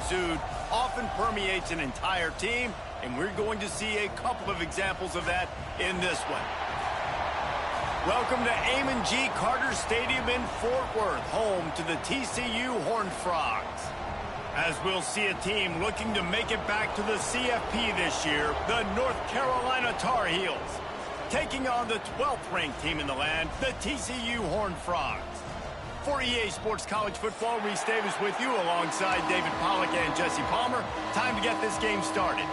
exude often permeates an entire team, and we're going to see a couple of examples of that in this one. Welcome to Amon G. Carter Stadium in Fort Worth, home to the TCU Horned Frogs. As we'll see a team looking to make it back to the CFP this year, the North Carolina Tar Heels, taking on the 12th ranked team in the land, the TCU Horned Frogs. For EA Sports College Football, Reese Davis with you alongside David Pollack and Jesse Palmer. Time to get this game started.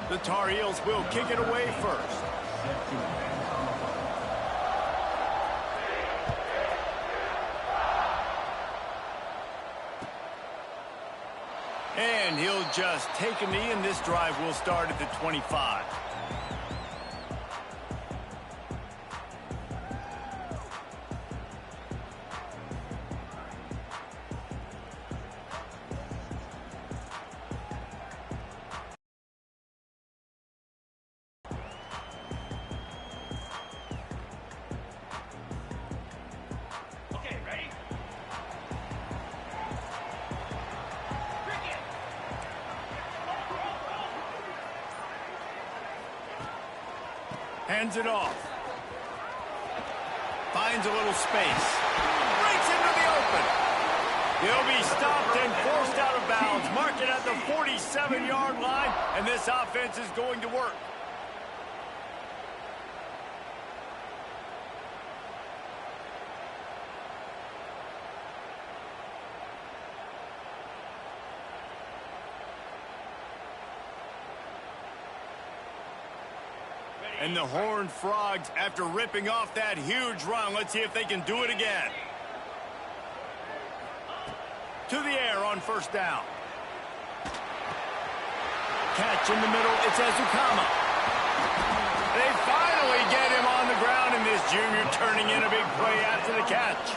The Tar Heels will kick it away first. And he'll just take a knee, and this drive will start at the 25. Hands it off. Finds a little space. Breaks into the open. He'll be stopped and forced out of bounds. Mark it at the 47-yard line, and this offense is going to work. And the Horned Frogs, after ripping off that huge run, let's see if they can do it again. To the air on first down. Catch in the middle, it's Ezukama. They finally get him on the ground, and this junior turning in a big play after the catch.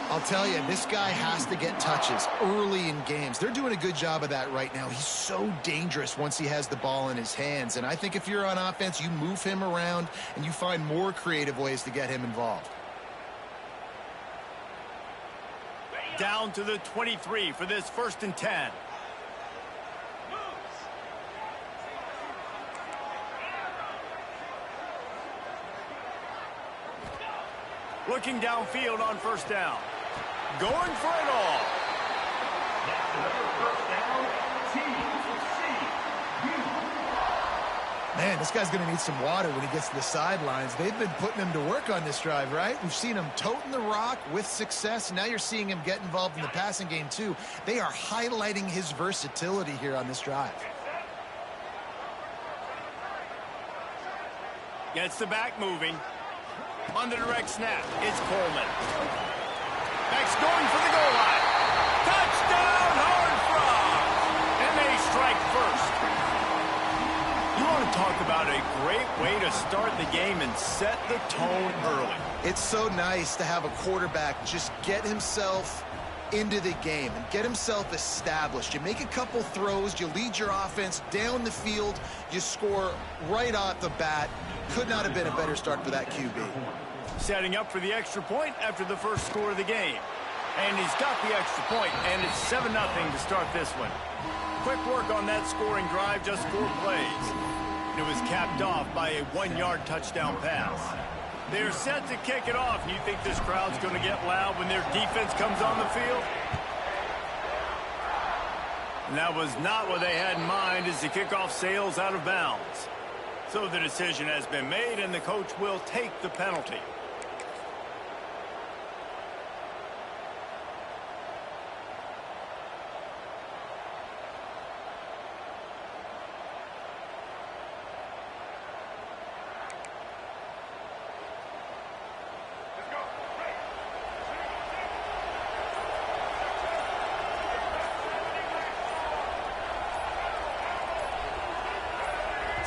I'll tell you, this guy has to get touches early in games. They're doing a good job of that right now. He's so dangerous once he has the ball in his hands. And I think if you're on offense, you move him around and you find more creative ways to get him involved. Down to the 23 for this 1st and 10. Looking downfield on first down. Going for it all. Man, this guy's going to need some water when he gets to the sidelines. They've been putting him to work on this drive, right? We've seen him toting the rock with success. Now you're seeing him get involved in the passing game, too. They are highlighting his versatility here on this drive. Gets the back moving. On the direct snap, it's Coleman. Next, going for the goal line. Touchdown, Horned Frogs! And they strike first. You want to talk about a great way to start the game and set the tone early. It's so nice to have a quarterback just get himself into the game and get himself established. You make a couple throws, you lead your offense down the field, you score right off the bat. Could not have been a better start for that QB. Setting up for the extra point after the first score of the game. And he's got the extra point, and it's 7-0 to start this one. Quick work on that scoring drive, just 4 plays. And it was capped off by a 1-yard touchdown pass. They're set to kick it off. You think this crowd's going to get loud when their defense comes on the field? And that was not what they had in mind as the kickoff sails out of bounds. So the decision has been made, and the coach will take the penalty.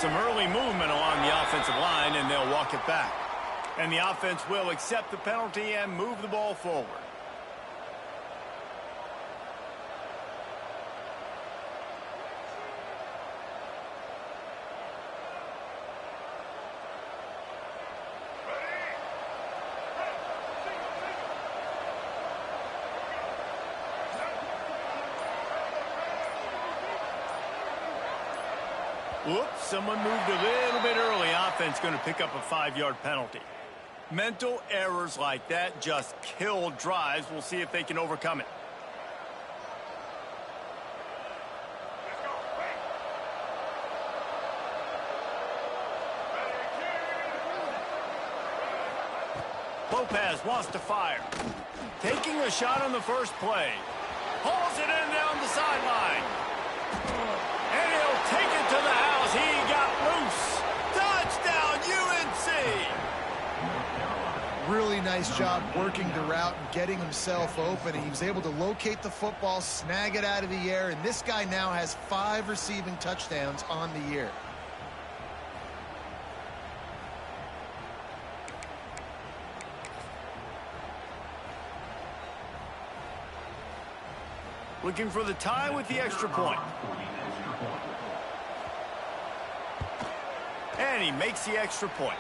Some early movement along the offensive line, and they'll walk it back. And the offense will accept the penalty and move the ball forward. Whoops, someone moved a little bit early. Offense going to pick up a 5-yard penalty. Mental errors like that just kill drives. We'll see if they can overcome it. Lopez wants to fire. Taking a shot on the first play. Hauls it in down the sideline. And he'll take it to the house. He got loose. Touchdown, UNC! Really nice job working the route and getting himself open. He was able to locate the football, snag it out of the air, and this guy now has 5 receiving touchdowns on the year. Looking for the tie with the extra point. And he makes the extra point.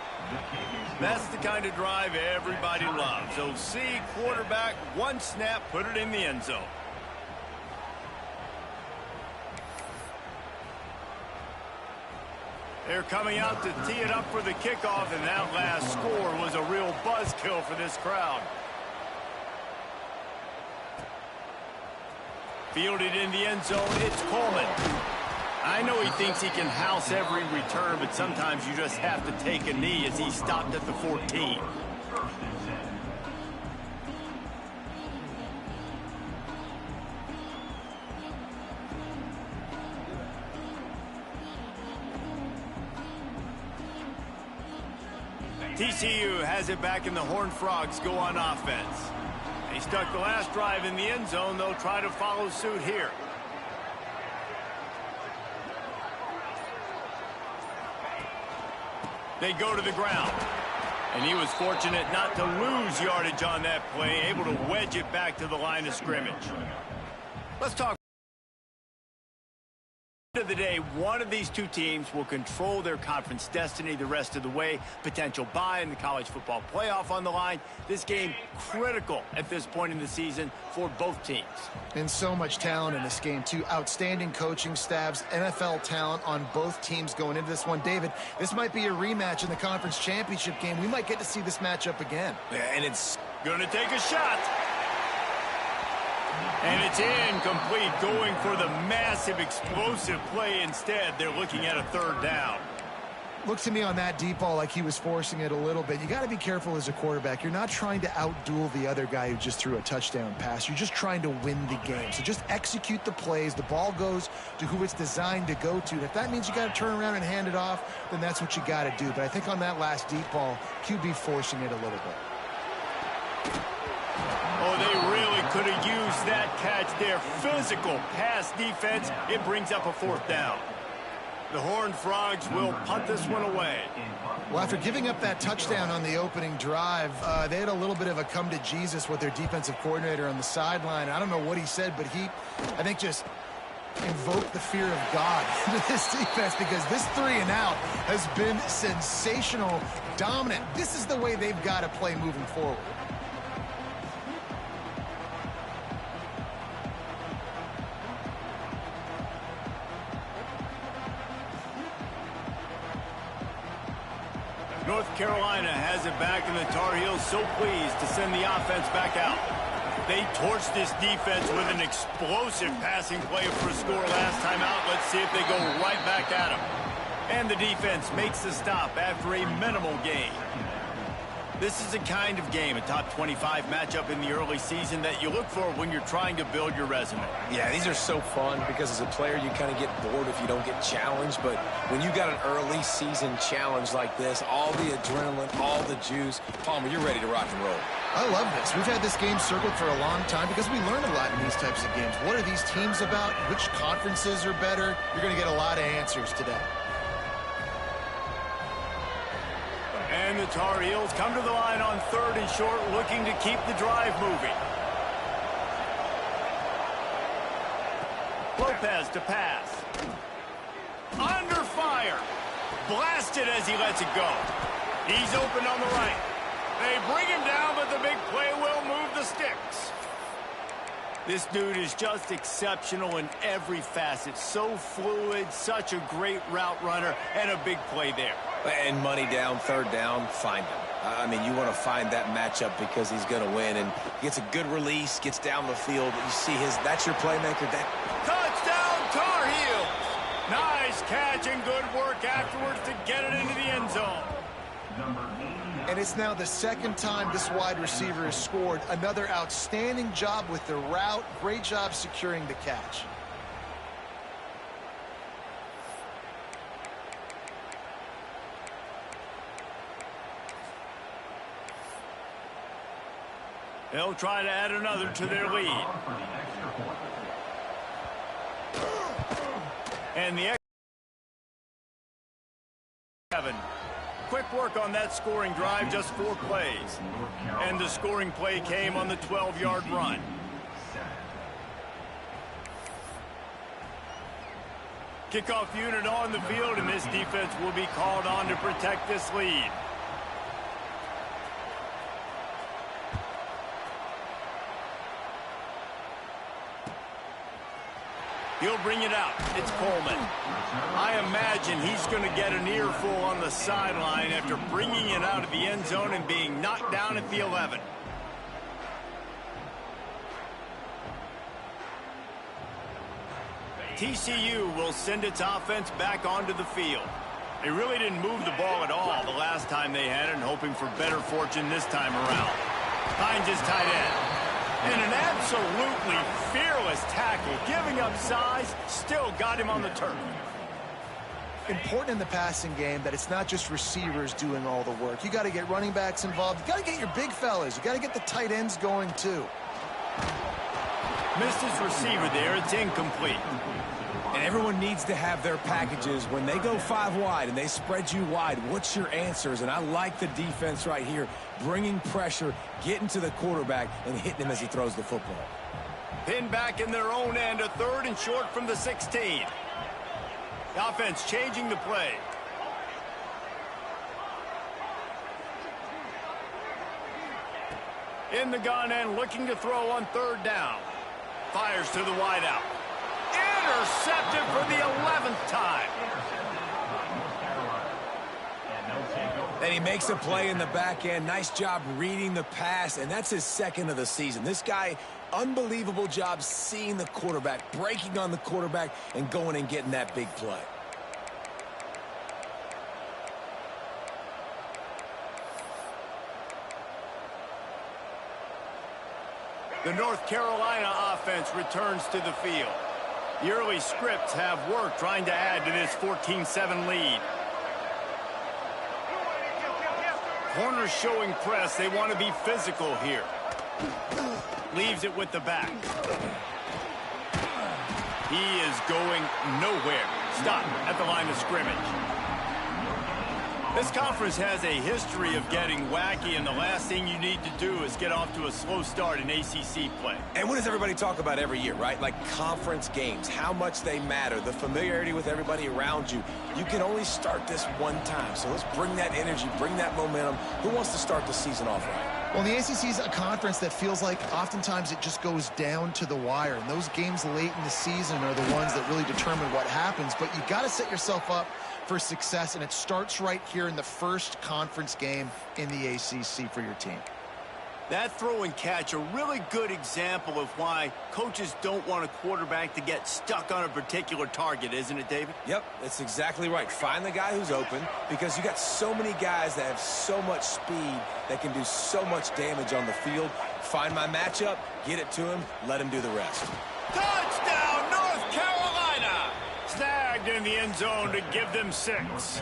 That's the kind of drive everybody loves. OC, quarterback, one snap, put it in the end zone. They're coming out to tee it up for the kickoff, and that last score was a real buzzkill for this crowd. Fielded in the end zone, it's Coleman. I know he thinks he can house every return, but sometimes you just have to take a knee as he stopped at the 14. TCU has it back, and the Horned Frogs go on offense. They stuck the last drive in the end zone. They'll try to follow suit here. They go to the ground. And he was fortunate not to lose yardage on that play, able to wedge it back to the line of scrimmage. Let's talk. At the end of the day, one of these two teams will control their conference destiny the rest of the way. Potential bye in the college football playoff on the line. This game critical at this point in the season for both teams. And so much talent in this game, too. Outstanding coaching staffs, NFL talent on both teams going into this one. David, this might be a rematch in the conference championship game. We might get to see this matchup again. Yeah, and it's going to take a shot. And it's incomplete, going for the massive explosive play instead. They're looking at a 3rd down. Looks to me on that deep ball like he was forcing it a little bit. You got to be careful as a quarterback. You're not trying to outduel the other guy who just threw a touchdown pass. You're just trying to win the game. So just execute the plays. The ball goes to who it's designed to go to. And if that means you got to turn around and hand it off, then that's what you got to do. But I think on that last deep ball, QB forcing it a little bit. Oh, they really could have used that catch there. Physical pass defense. It brings up a 4th down. The Horned Frogs will punt this one away. Well, after giving up that touchdown on the opening drive, they had a little bit of a come to Jesus with their defensive coordinator on the sideline. I don't know what he said, but he, I think, just invoked the fear of God into this defense, because this 3-and-out has been sensational, dominant. This is the way they've got to play moving forward. North Carolina has it back, and the Tar Heels so pleased to send the offense back out. They torched this defense with an explosive passing play for a score last time out. Let's see if they go right back at them. And the defense makes the stop after a minimal gain. This is the kind of game, a top 25 matchup in the early season, that you look for when you're trying to build your resume. Yeah, these are so fun because as a player you kind of get bored if you don't get challenged, but when you got an early season challenge like this, all the adrenaline, all the juice, Palmer, you're ready to rock and roll. I love this. We've had this game circled for a long time because we learn a lot in these types of games. What are these teams about? Which conferences are better? You're going to get a lot of answers today. And the the Tar Heels come to the line on 3rd and short, looking to keep the drive moving. Lopez to pass. Under fire. Blasted as he lets it go. He's open on the right. They bring him down, but the big play will move the sticks. This dude is just exceptional in every facet. So fluid, such a great route runner, and a big play there. And money down, 3rd down, find him. I mean, you want to find that matchup because he's going to win. And gets a good release, gets down the field. You see that's your playmaker. Touchdown, Tar Heels! Nice catch and good work afterwards to get it into the end zone. And it's now the 2nd time this wide receiver has scored. Another outstanding job with the route. Great job securing the catch. They'll try to add another to their lead. And the Kevin. Quick work on that scoring drive, just 4 plays. And the scoring play came on the 12-yard run. Kickoff unit on the field, and this defense will be called on to protect this lead. He'll bring it out. It's Coleman. I imagine he's going to get an earful on the sideline after bringing it out of the end zone and being knocked down at the 11. TCU will send its offense back onto the field. They really didn't move the ball at all the last time they had it, and hoping for better fortune this time around. Finds his tight end. And an absolutely fearless tackle, giving up size, still got him on the turf. Important in the passing game that it's not just receivers doing all the work. You got to get running backs involved. You got to get your big fellas. You got to get the tight ends going too. Missed his receiver there. It's incomplete. And everyone needs to have their packages. When they go 5 wide and they spread you wide, what's your answers? And I like the defense right here, bringing pressure, getting to the quarterback, and hitting him as he throws the football. Pinned back in their own end, a 3rd and short from the 16. The offense changing the play. In the gun end, looking to throw on 3rd down. Fires to the wideout. Intercepted for the 11th time. And he makes a play in the back end. Nice job reading the pass, and that's his 2nd of the season. This guy, unbelievable job seeing the quarterback, breaking on the quarterback, and going and getting that big play. The North Carolina offense returns to the field. The early scripts have worked trying to add to this 14-7 lead. Corners showing press. They want to be physical here. Leaves it with the back. He is going nowhere. Stop at the line of scrimmage. This conference has a history of getting wacky, and the last thing you need to do is get off to a slow start in ACC play. And what does everybody talk about every year, right? Like conference games, how much they matter, the familiarity with everybody around you. You can only start this one time, so let's bring that energy, bring that momentum. Who wants to start the season off right? Well, the ACC is a conference that feels like oftentimes it just goes down to the wire. And those games late in the season are the ones that really determine what happens. But you got to set yourself up for success, and it starts right here in the first conference game in the ACC for your team. That throw and catch, a really good example of why coaches don't want a quarterback to get stuck on a particular target, isn't it, David? Yep, that's exactly right. Find the guy who's open, because you got so many guys that have so much speed that can do so much damage on the field. Find my matchup, get it to him, let him do the rest. Touchdown, North Carolina! Snagged in the end zone to give them 6.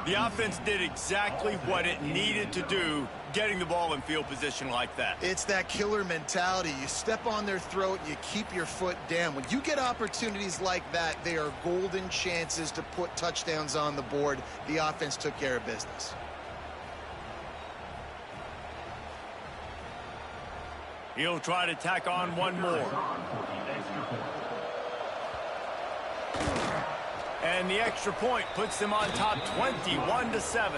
The offense did exactly what it needed to do, getting the ball in field position like that. It's that killer mentality. You step on their throat and you keep your foot down. When you get opportunities like that, they are golden chances to put touchdowns on the board. The offense took care of business. He'll try to tack on one more. And the extra point puts them on top 21-7.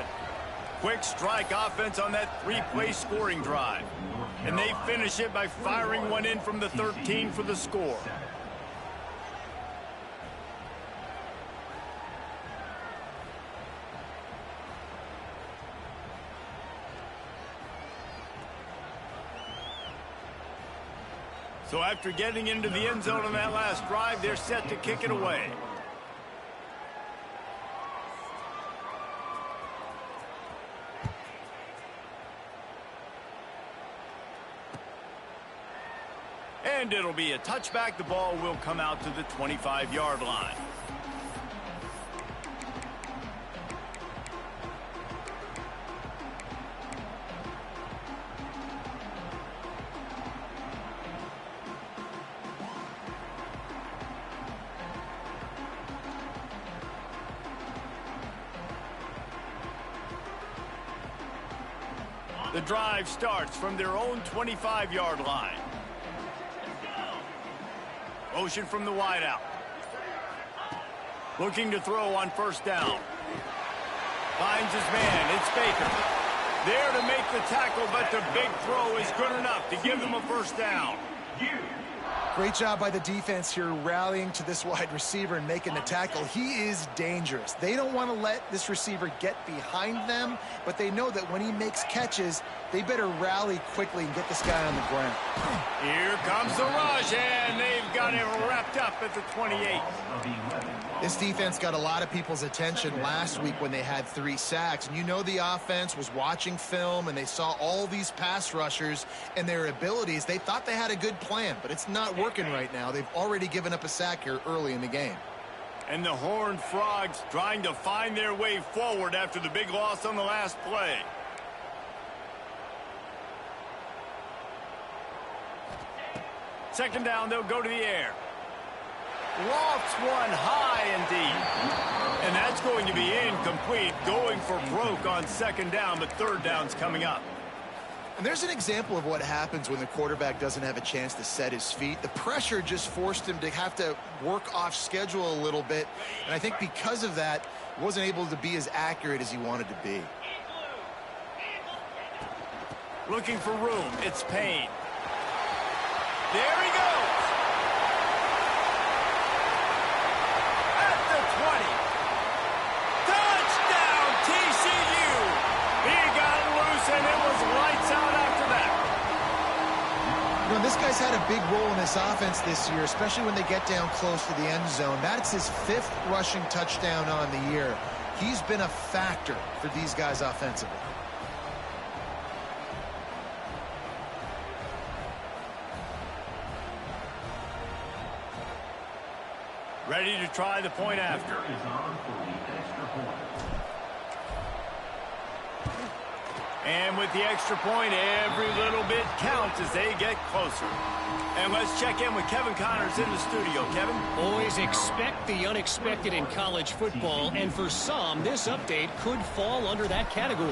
Quick strike offense on that three-play scoring drive. And they finish it by firing one in from the 13 for the score. So after getting into the end zone on that last drive, they're set to kick it away. And it'll be a touchback. The ball will come out to the 25-yard line. The drive starts from their own 25-yard line. Motion from the wideout. Looking to throw on first down. Finds his man. It's Baker. There to make the tackle, but the big throw is good enough to give them a first down. Great job by the defense here rallying to this wide receiver and making the tackle. He is dangerous. They don't want to let this receiver get behind them, but they know that when he makes catches, they better rally quickly and get this guy on the ground. Here comes the rush, and they've got him wrapped up at the 28. This defense got a lot of people's attention last week when they had 3 sacks. And you know the offense was watching film, and they saw all these pass rushers and their abilities. They thought they had a good plan, but it's not working right now. They've already given up a sack here early in the game. And the Horned Frogs trying to find their way forward after the big loss on the last play. Second down, they'll go to the air. Lofts one high and deep. And that's going to be incomplete, going for broke on second down, but third down's coming up. And there's an example of what happens when the quarterback doesn't have a chance to set his feet. The pressure just forced him to have to work off schedule a little bit. And I think because of that, he wasn't able to be as accurate as he wanted to be. Looking for room. It's Payne. There he goes. At the 20. Touchdown, TCU. He got loose, and it was lights out after that. You know, this guy's had a big role in this offense this year, especially when they get down close to the end zone. That's his 5th rushing touchdown on the year. He's been a factor for these guys offensively. Ready to try the point after. And with the extra point, every little bit counts as they get closer. And let's check in with Kevin Connors in the studio. Kevin? Always expect the unexpected in college football, and for some, this update could fall under that category.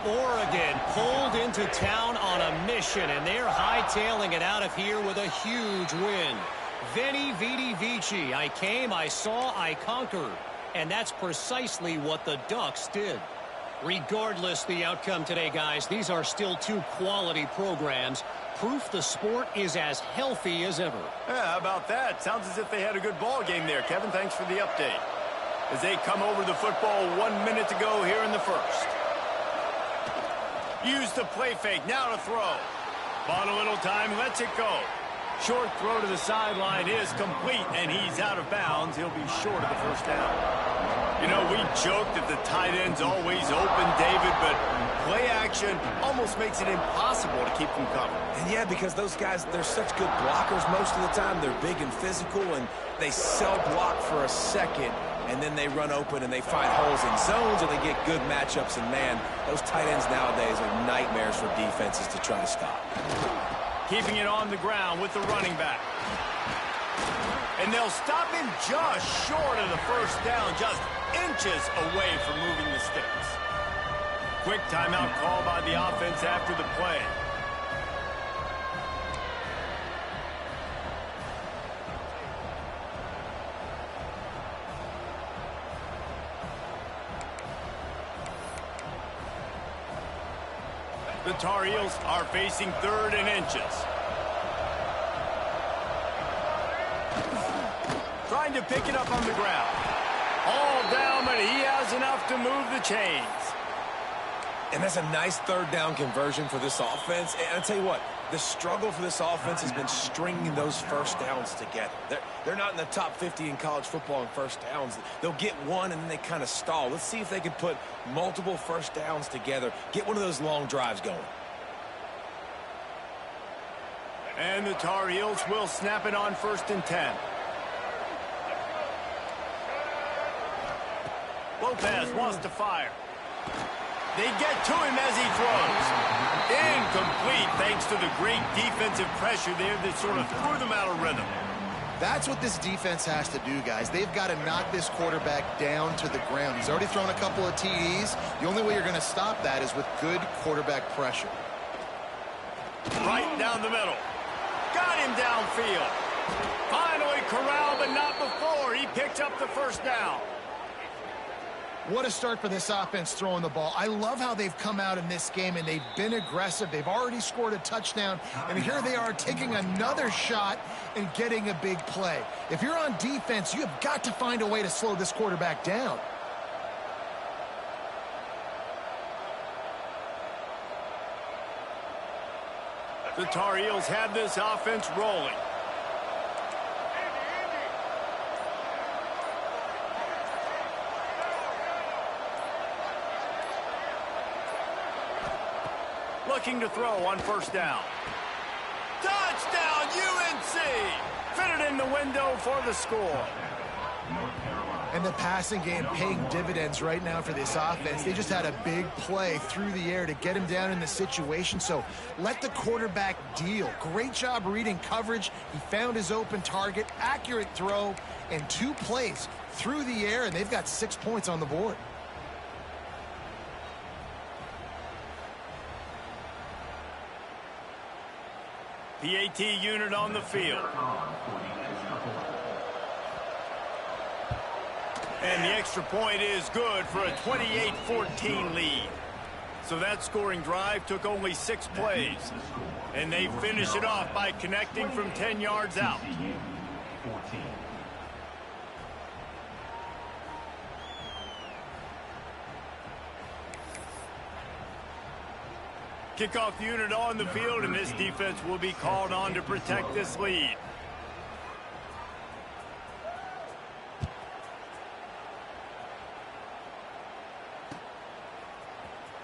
Oregon pulled into town on a mission, and they're hightailing it out of here with a huge win. Veni, vidi, vici. I came, I saw, I conquered. And that's precisely what the Ducks did. Regardless the outcome today, guys, these are still 2 quality programs. Proof the sport is as healthy as ever. Yeah, how about that? Sounds as if they had a good ball game there, Kevin. Thanks for the update. As they come over the football 1 minute to go here in the first. Use the play fake. Now to throw. Bought a little time. Lets it go. Short throw to the sideline is complete, and he's out of bounds. He'll be short of the first down. You know, we joked that the tight end's always open, David, but play action almost makes it impossible to keep them covered. And yeah, because those guys, they're such good blockers most of the time. They're big and physical, and they cell block for a second, and then they run open and they find holes in zones, and they get good matchups. And, man, those tight ends nowadays are nightmares for defenses to try to stop. Keeping it on the ground with the running back. And they'll stop him just short of the first down, just inches away from moving the sticks. Quick timeout call by the offense after the play. The Tar Heels are facing 3rd and inches. Trying to pick it up on the ground. All down, but he has enough to move the chains. And that's a nice 3rd down conversion for this offense. And I'll tell you what, the struggle for this offense has been stringing those first downs together. They're not in the top 50 in college football in first downs. They'll get one and then they kind of stall. Let's see if they can put multiple first downs together, get one of those long drives going. And the Tar Heels will snap it on 1st and 10. Lopez wants to fire. They get to him as he throws. Incomplete thanks to the great defensive pressure there that sort of threw them out of rhythm. That's what this defense has to do, guys. They've got to knock this quarterback down to the ground. He's already thrown a couple of TDs. The only way you're going to stop that is with good quarterback pressure. Right down the middle. Got him downfield. Finally corralled, but not before. He picked up the 1st down. What a start for this offense throwing the ball. I love how they've come out in this game, and they've been aggressive. They've already scored a touchdown, and here they are taking another shot and getting a big play. If you're on defense, you have got to find a way to slow this quarterback down. The Tar Heels have this offense rolling. Looking to throw on 1st down. Touchdown, UNC! Fitted in the window for the score. And the passing game paying dividends right now for this offense. They just had a big play through the air to get him down in the situation. So let the quarterback deal. Great job reading coverage. He found his open target, accurate throw, and 2 plays through the air, and they've got 6 points on the board. PAT unit on the field. And the extra point is good for a 28-14 lead. So that scoring drive took only 6 plays. And they finish it off by connecting from 10 yards out. Kickoff unit on the field, and this defense will be called on to protect this lead.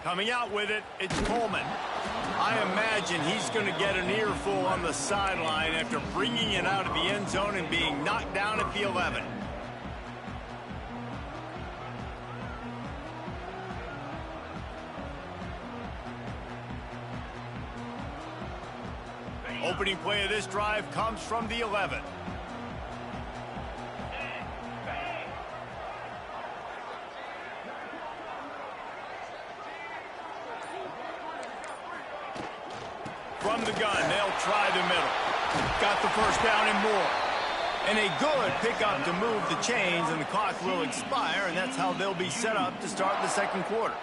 Coming out with it, it's Coleman. I imagine he's going to get an earful on the sideline after bringing it out of the end zone and being knocked down at the 11. Opening play of this drive comes from the 11. From the gun, they'll try the middle. Got the 1st down and more. And a good pickup to move the chains, and the clock will expire, and that's how they'll be set up to start the 2nd quarter.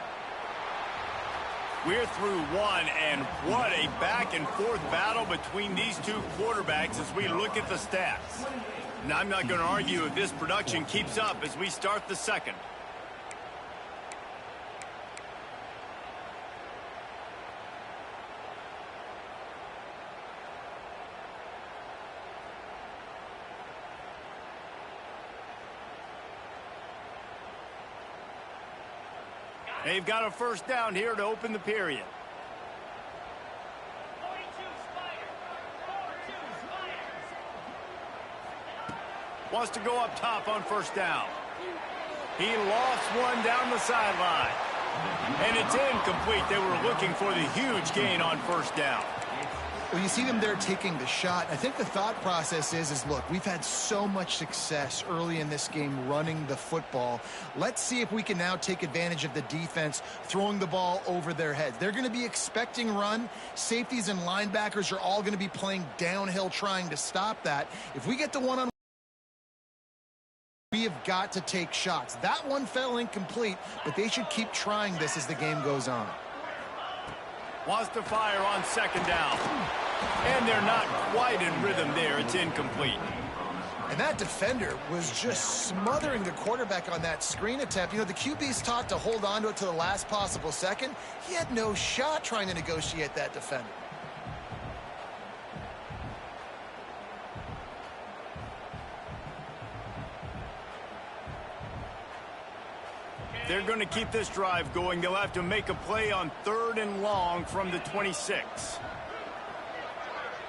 We're through 1, and what a back-and-forth battle between these 2 quarterbacks as we look at the stats. And I'm not going to argue if this production keeps up as we start the 2nd. They've got a 1st down here to open the period. Wants to go up top on 1st down. He lost one down the sideline. And it's incomplete. They were looking for the huge gain on 1st down. Well, you see them there taking the shot. I think the thought process is look, we've had so much success early in this game running the football. Let's see if we can now take advantage of the defense throwing the ball over their heads. They're going to be expecting run. Safeties and linebackers are all going to be playing downhill trying to stop that. If we get the one-on-one, we have got to take shots. That one fell incomplete, but they should keep trying this as the game goes on. Wants to fire on second down. And they're not quite in rhythm there. It's incomplete. And that defender was just smothering the quarterback on that screen attempt. You know, the QB's taught to hold on to it to the last possible second. He had no shot trying to negotiate that defender. They're going to keep this drive going. They'll have to make a play on 3rd and long from the 26.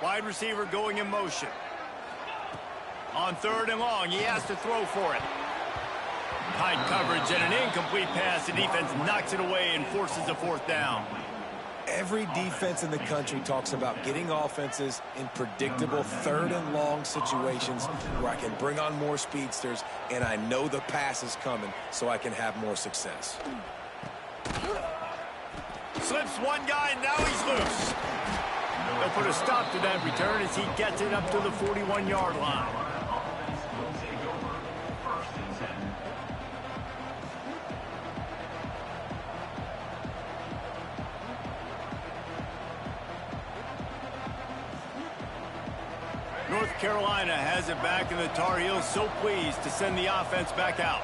Wide receiver going in motion. On 3rd and long, he has to throw for it. Tight coverage and an incomplete pass. The defense knocks it away and forces a 4th down. Every defense in the country talks about getting offenses in predictable 3rd and long situations where I can bring on more speedsters and I know the pass is coming so I can have more success. Slips one guy, and now he's loose. They'll put a stop to that return as he gets it up to the 41-yard line. North Carolina has it back, and the Tar Heels so pleased to send the offense back out.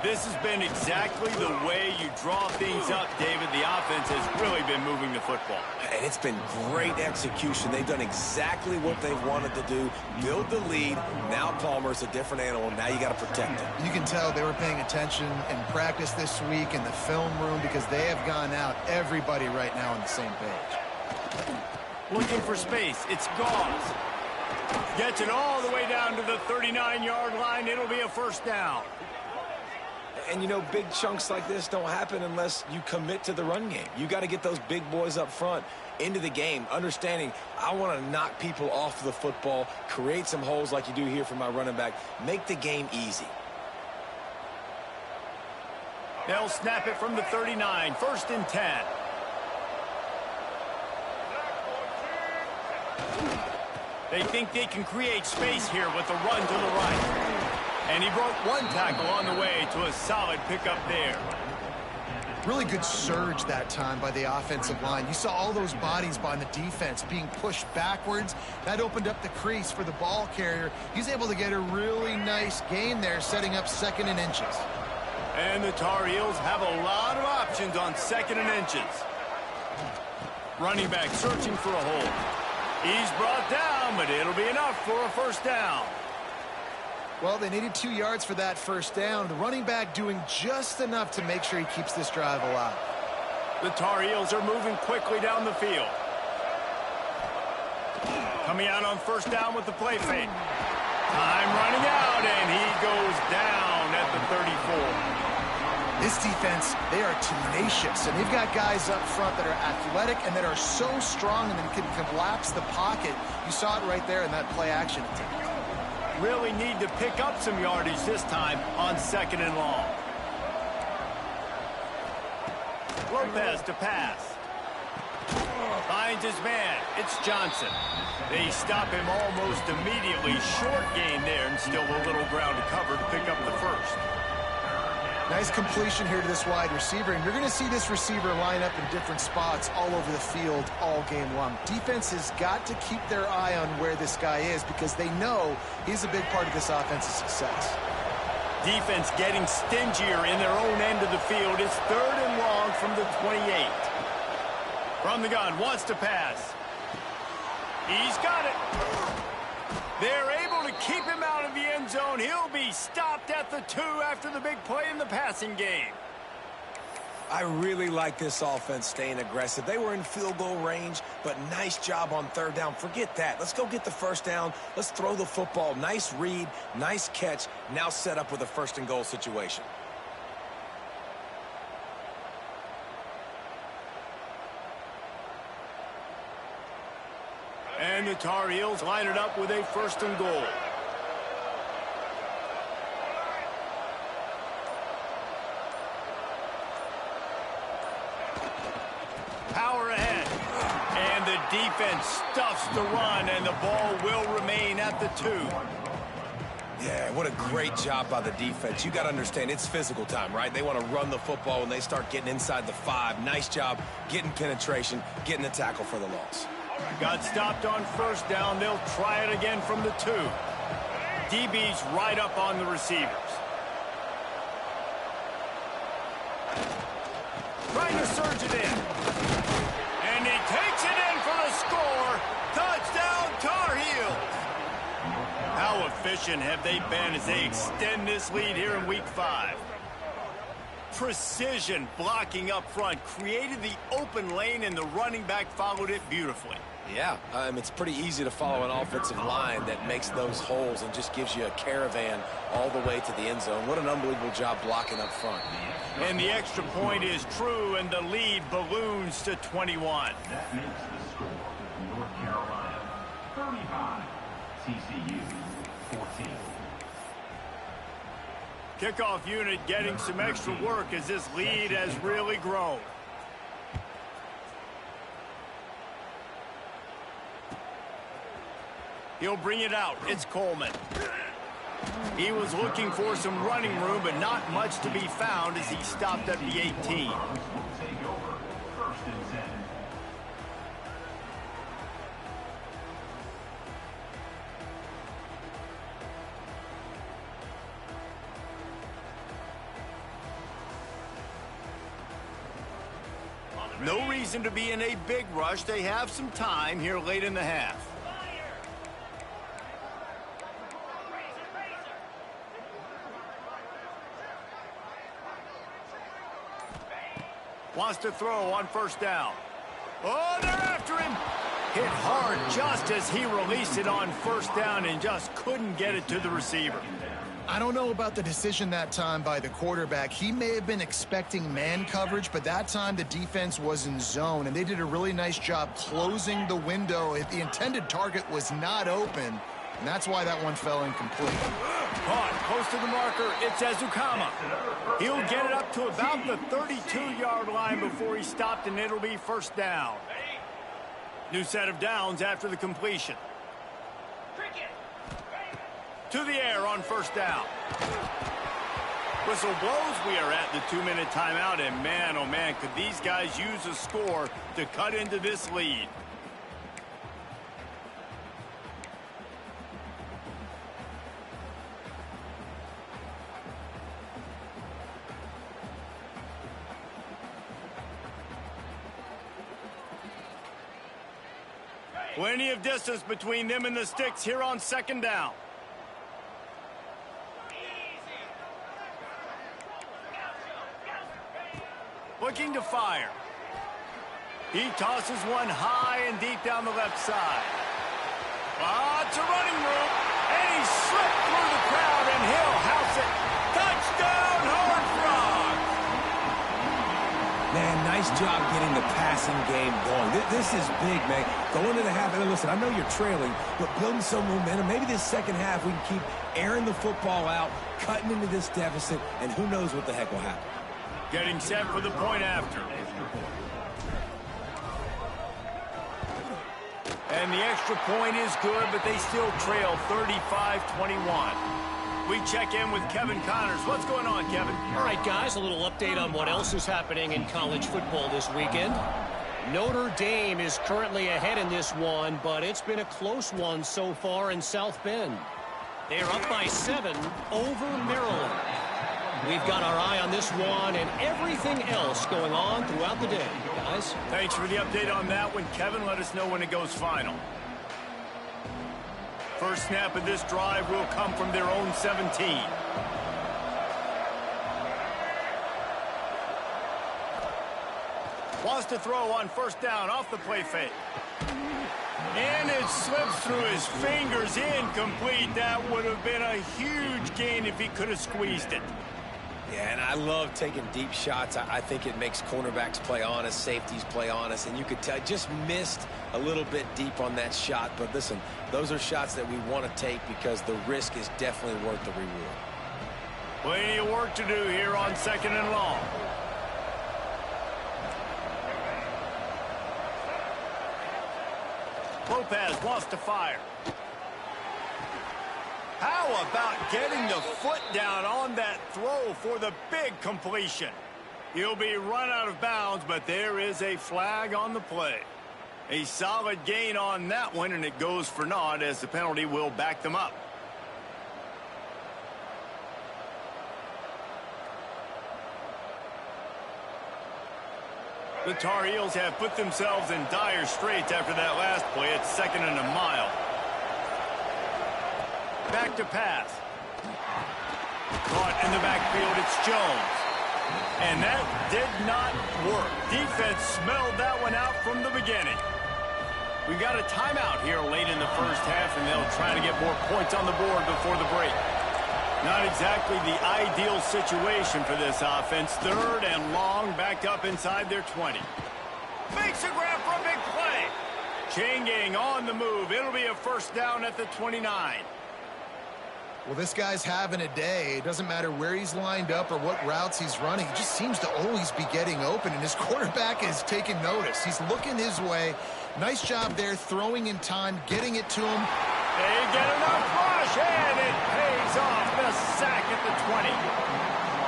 This has been exactly the way you draw things up, David. The offense has really been moving the football. And it's been great execution. They've done exactly what they've wanted to do. Build the lead. Now Palmer's a different animal. Now you got to protect him. You can tell they were paying attention in practice this week in the film room because they have gone out, everybody right now on the same page. Looking for space. It's Gauze. Gets it all the way down to the 39-yard line. It'll be a 1st down. And, you know, big chunks like this don't happen unless you commit to the run game. You got to get those big boys up front into the game, understanding I want to knock people off the football, create some holes like you do here for my running back, make the game easy. They'll snap it from the 39, 1st and 10. They think they can create space here with a run to the right. And he broke one tackle on the way to a solid pickup there. Really good surge that time by the offensive line. You saw all those bodies by the defense being pushed backwards. That opened up the crease for the ball carrier. He's able to get a really nice gain there, setting up 2nd and inches. And the Tar Heels have a lot of options on 2nd and inches. Running back searching for a hole. He's brought down, but it'll be enough for a 1st down. Well, they needed 2 yards for that 1st down. The running back doing just enough to make sure he keeps this drive alive. The Tar Heels are moving quickly down the field. Coming out on 1st down with the play fake. Time running out, and he goes down at the 34. This defense, they are tenacious, and they've got guys up front that are athletic and that are so strong and that can collapse the pocket. You saw it right there in that play action attempt. Really need to pick up some yardage this time on 2nd and long. Lopez to pass. Finds his man. It's Johnson. They stop him almost immediately. Short gain there, and still a little ground to cover to pick up the 1st. Nice completion here to this wide receiver, and you're going to see this receiver line up in different spots all over the field all game long. Defense has got to keep their eye on where this guy is because they know he's a big part of this offense's success. Defense getting stingier in their own end of the field. It's 3rd and long from the 28. From the gun, wants to pass. He's got it. They're able to keep him out of the end zone. He'll be stopped at the 2 after the big play in the passing game. I really like this offense staying aggressive. They were in field goal range, but nice job on 3rd down. Forget that. Let's go get the 1st down. Let's throw the football. Nice read, nice catch. Now set up with a 1st and goal situation. And the Tar Heels line it up with a 1st and goal. Power ahead. And the defense stuffs the run, and the ball will remain at the 2. Yeah, what a great job by the defense. You got to understand, it's physical time, right? They want to run the football when they start getting inside the 5. Nice job getting penetration, getting the tackle for the loss. Got stopped on first down. They'll try it again from the 2. DB's right up on the receivers. Trying to surge it in. And he takes it in for the score. Touchdown, Tar Heels. How efficient have they been as they extend this lead here in Week 5? Precision blocking up front created the open lane, and the running back followed it beautifully. Yeah, it's pretty easy to follow an offensive line that makes those holes and just gives you a caravan all the way to the end zone. What an unbelievable job blocking up front. And the extra point is true, and the lead balloons to 21. That makes the score North Carolina 35, TCU 14. Kickoff unit getting some extra work as this lead has really grown. He'll bring it out. It's Coleman. He was looking for some running room, but not much to be found as he stopped at the 18. No reason to be in a big rush. They have some time here late in the half. Wants to throw on first down. Oh, they're after him. Hit hard just as he released it on first down and just couldn't get it to the receiver. I don't know about the decision that time by the quarterback. He may have been expecting man coverage, but that time the defense was in zone, and they did a really nice job closing the window if the intended target was not open, and that's why that one fell incomplete. Caught close to the marker. It's Ezukama. He'll get it up to about the 32-yard line before he stopped, and it'll be first down. New set of downs after the completion. To the air on first down. Whistle blows. We are at the 2-minute timeout, and man, oh man, could these guys use a score to cut into this lead. Plenty of distance between them and the sticks here on second down. Looking to fire. He tosses one high and deep down the left side. It's a running room, and he slipped through the crowd, and he'll house it. Touchdown, Horned Frogs! Man, nice job getting the passing game going. This is big, man. Going to the half, and listen, I know you're trailing, but building some momentum. Maybe this second half we can keep airing the football out, cutting into this deficit, and who knows what the heck will happen. Getting set for the point after. And the extra point is good, but they still trail 35-21. We check in with Kevin Connors. What's going on, Kevin? All right, guys, a little update on what else is happening in college football this weekend. Notre Dame is currently ahead in this one, but it's been a close one so far in South Bend. They're up by 7 over Maryland. We've got our eye on this one and everything else going on throughout the day, guys. Thanks for the update on that one, Kevin. Let us know when it goes final. First snap of this drive will come from their own 17. Wants to throw on first down off the play fake. And it slips through his fingers, incomplete. That would have been a huge gain if he could have squeezed it. Yeah, and I love taking deep shots. I think it makes cornerbacks play honest, safeties play honest, and you could tell just missed a little bit deep on that shot. But listen, those are shots that we want to take because the risk is definitely worth the reward. Plenty of work to do here on second and long. Lopez wants to fire. How about getting the foot down on that throw for the big completion? He'll be run out of bounds, but there is a flag on the play. A solid gain on that one, and it goes for naught as the penalty will back them up. The Tar Heels have put themselves in dire straits after that last play. It's 2nd and a mile. Back to pass. Caught in the backfield, it's Jones. And that did not work. Defense smelled that one out from the beginning. We've got a timeout here late in the first half, and they'll try to get more points on the board before the break. Not exactly the ideal situation for this offense. 3rd and long, backed up inside their 20. Makes a grab for a big play. Chain gang on the move. It'll be a first down at the 29. Well, this guy's having a day. It doesn't matter where he's lined up or what routes he's running. He just seems to always be getting open, and his quarterback is taking notice. He's looking his way. Nice job there, throwing in time, getting it to him. They get enough rush, and it pays off. The sack at the 20.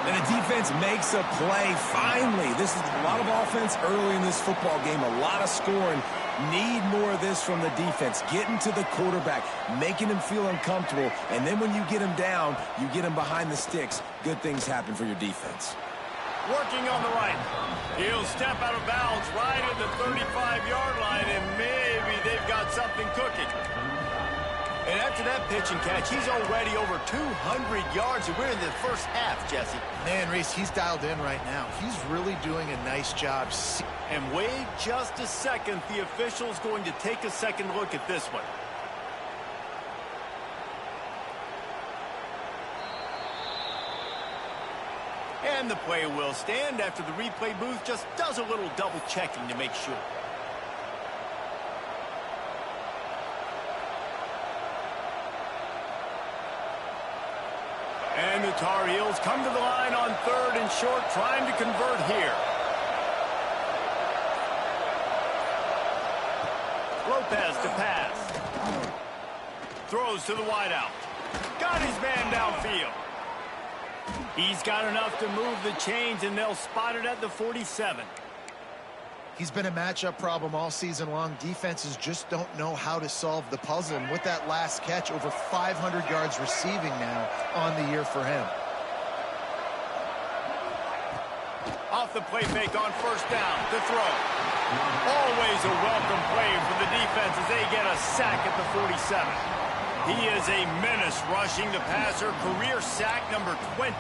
And the defense makes a play. Finally, this is a lot of offense early in this football game, a lot of scoring. Need more of this from the defense. Getting to the quarterback, making him feel uncomfortable, and then when you get him down, you get him behind the sticks. Good things happen for your defense. Working on the right. He'll step out of bounds right at the 35-yard line, and maybe they've got something cooking. And after that pitch and catch, he's already over 200 yards, and we're in the first half, Jesse. Man, Reese, he's dialed in right now. He's really doing a nice job. And wait just a second. The official's going to take a second look at this one. And the play will stand after the replay booth just does a little double checking to make sure. And the Tar Heels come to the line on 3rd and short, trying to convert here. Lopez to pass. Throws to the wideout. Got his man downfield. He's got enough to move the chains, and they'll spot it at the 47. He's been a matchup problem all season long. Defenses just don't know how to solve the puzzle. And with that last catch, over 500 yards receiving now on the year for him. Off the play fake on first down to throw. Always a welcome play for the defense as they get a sack at the 47. He is a menace rushing the passer. Career sack number 20.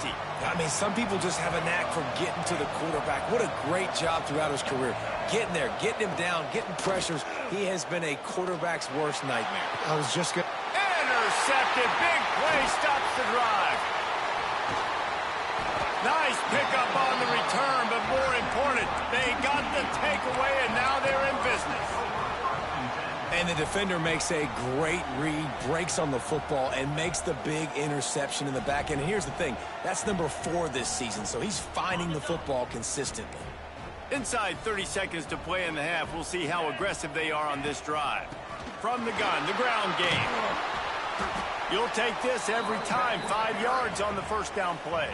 I mean, some people just have a knack for getting to the quarterback. What a great job throughout his career. Getting there, getting him down, getting pressures. He has been a quarterback's worst nightmare. I was just going to... Intercepted. Big play stops the drive. Nice pickup on the return, but more important, they got the takeaway, and now they're in business. And the defender makes a great read, breaks on the football, and makes the big interception in the back end. And here's the thing, that's number 4 this season, so he's finding the football consistently. Inside 30 seconds to play in the half, we'll see how aggressive they are on this drive. From the gun, the ground game. You'll take this every time, 5 yards on the first down play.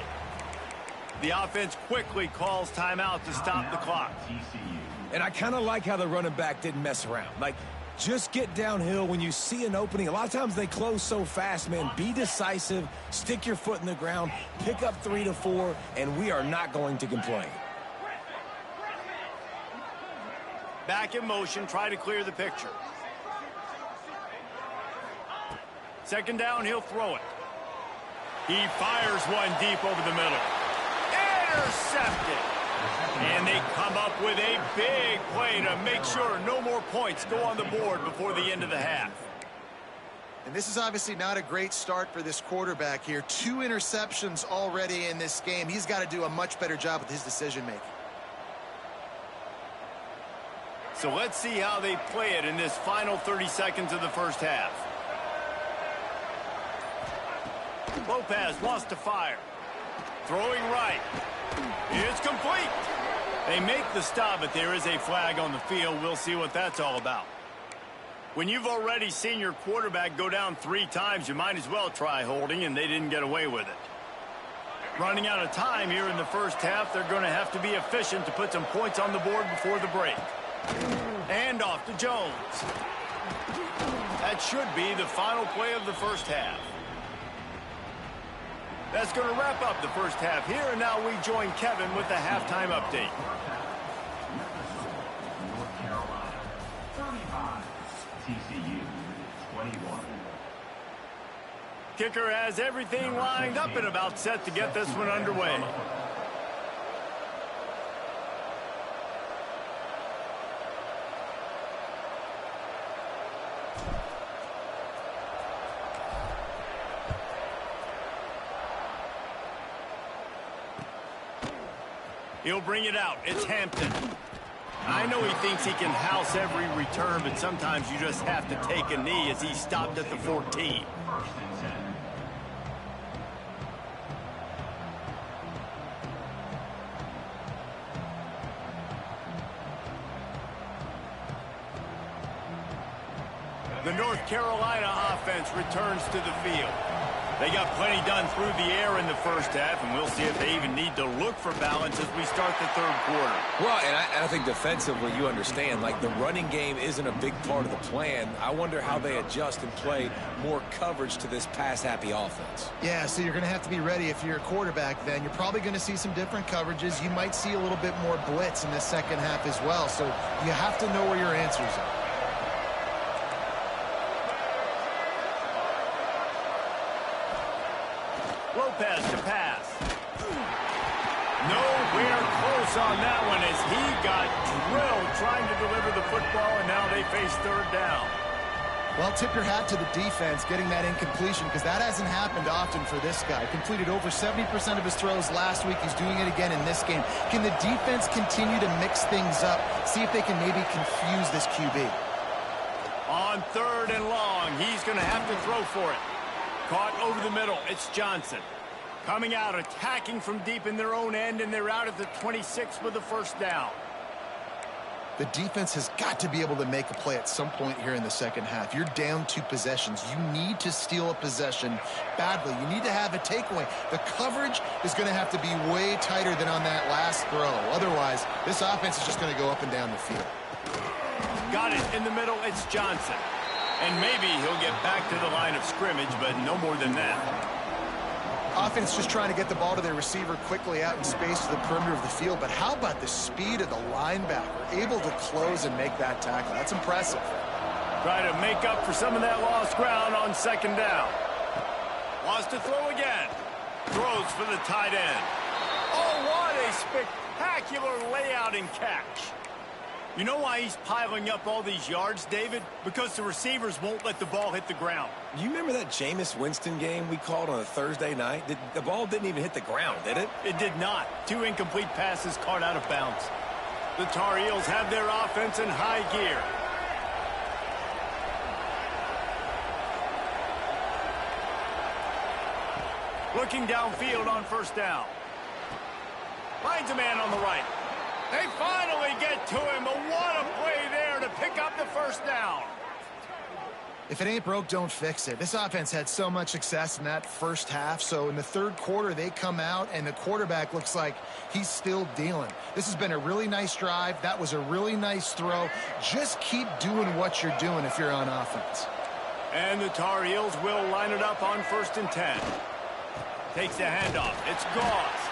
The offense quickly calls timeout to stop the clock. And I kind of like how the running back didn't mess around. Like, just get downhill when you see an opening. A lot of times they close so fast, man. Be decisive, stick your foot in the ground, pick up 3 to 4, and we are not going to complain. Back in motion, try to clear the picture. Second down, he'll throw it. He fires one deep over the middle. Intercepted. And they come up with a big play to make sure no more points go on the board before the end of the half. And this is obviously not a great start for this quarterback here. 2 interceptions already in this game. He's got to do a much better job with his decision-making. So let's see how they play it in this final 30 seconds of the first half. Lopez wants to fire. Throwing right. It's complete. They make the stop, but there is a flag on the field. We'll see what that's all about. When you've already seen your quarterback go down 3 times, you might as well try holding, and they didn't get away with it. Running out of time here in the first half, they're going to have to be efficient to put some points on the board before the break. And off to Jones. That should be the final play of the first half. That's going to wrap up the first half here, and now we join Kevin with the halftime update. North Carolina, 35. TCU, 21. Kicker has everything lined up and about set to get this one underway. He'll bring it out. It's Hampton. I know he thinks he can house every return, but sometimes you just have to take a knee as he stopped at the 14. First and 10. The North Carolina offense returns to the field. They got plenty done through the air in the first half, and we'll see if they even need to look for balance as we start the third quarter. Well, and I think defensively, you understand, like the running game isn't a big part of the plan. I wonder how they adjust and play more coverage to this pass-happy offense. Yeah, so you're going to have to be ready if you're a quarterback then. You're probably going to see some different coverages. You might see a little bit more blitz in the second half as well, so you have to know where your answers are. Lopez to pass. Nowhere close on that one as he got drilled trying to deliver the football, and now they face third down. Well, tip your hat to the defense getting that incompletion because that hasn't happened often for this guy. Completed over 70% of his throws last week. He's doing it again in this game. Can the defense continue to mix things up? See if they can maybe confuse this QB. On third and long, he's going to have to throw for it. Caught over the middle. It's Johnson. Coming out, attacking from deep in their own end, and they're out at the 26 with the first down. The defense has got to be able to make a play at some point here in the second half. You're down 2 possessions. You need to steal a possession badly. You need to have a takeaway. The coverage is going to have to be way tighter than on that last throw. Otherwise, this offense is just going to go up and down the field. Got it in the middle. It's Johnson. And maybe he'll get back to the line of scrimmage, but no more than that. Offense just trying to get the ball to their receiver quickly out in space to the perimeter of the field. But how about the speed of the linebacker? Able to close and make that tackle. That's impressive. Try to make up for some of that lost ground on second down. Wants to throw again. Throws for the tight end. Oh, what a spectacular layout and catch. You know why he's piling up all these yards, David? Because the receivers won't let the ball hit the ground. You remember that Jameis Winston game we called on a Thursday night? The ball didn't even hit the ground, did it? It did not. 2 incomplete passes caught out of bounds. The Tar Heels have their offense in high gear. Looking downfield on first down. Finds a man on the right. They finally get to him, but what a play there to pick up the first down. If it ain't broke, don't fix it. This offense had so much success in that first half, so in the third quarter, they come out, and the quarterback looks like he's still dealing. This has been a really nice drive. That was a really nice throw. Just keep doing what you're doing if you're on offense. And the Tar Heels will line it up on 1st and 10. Takes the handoff. It's Gauze.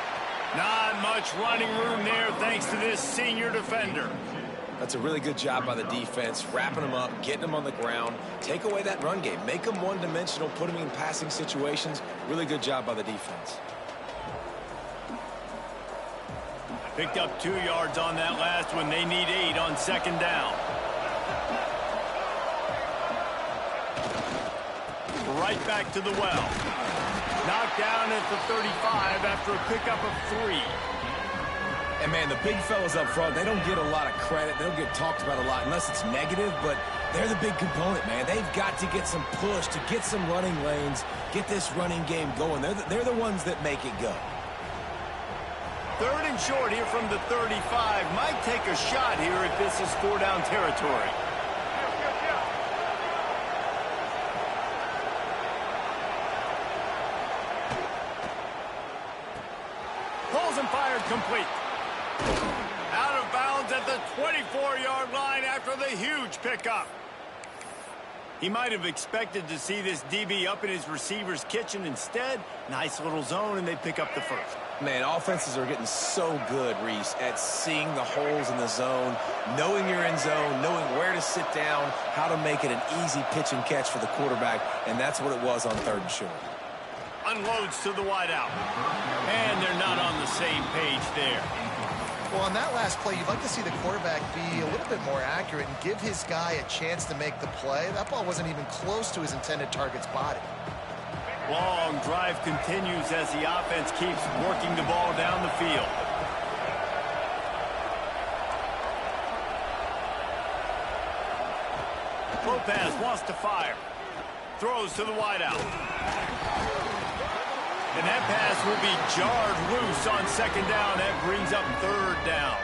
Not much running room there thanks to this senior defender. That's a really good job by the defense, wrapping them up, getting them on the ground. Take away that run game. Make them one-dimensional, put them in passing situations. Really good job by the defense. Picked up 2 yards on that last one. They need 8 on second down. Right back to the well. Knocked down at the 35 after a pickup of 3. And, man, the big fellas up front, they don't get a lot of credit. They don't get talked about a lot unless it's negative, but they're the big component, man. They've got to get some push, to get some running lanes, get this running game going. They're the ones that make it go. 3rd and short here from the 35. Might take a shot here if this is 4-down territory. throws and fired complete. Out of bounds at the 24-yard line after the huge pickup. He might have expected to see this DB up in his receiver's kitchen. Instead, nice little zone, and they pick up the first. Man, offenses are getting so good, Reese, at seeing the holes in the zone, knowing you're in zone, knowing where to sit down, how to make it an easy pitch and catch for the quarterback, and that's what it was on 3rd and short. Unloads to the wideout. And they're not on the same page there. Well, on that last play, you'd like to see the quarterback be a little bit more accurate and give his guy a chance to make the play. That ball wasn't even close to his intended target's body. Long drive continues as the offense keeps working the ball down the field. Lopez wants to fire. Throws to the wideout. And that pass will be jarred loose on 2nd down. That brings up 3rd down.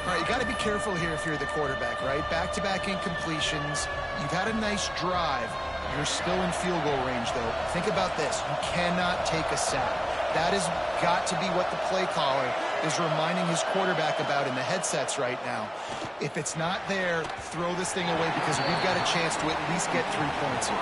All right, you got to be careful here if you're the quarterback, right? Back-to-back incompletions. You've had a nice drive. You're still in field goal range, though. Think about this. You cannot take a sack. That has got to be what the play caller is reminding his quarterback about in the headsets right now. If it's not there, throw this thing away because we've got a chance to at least get 3 points here.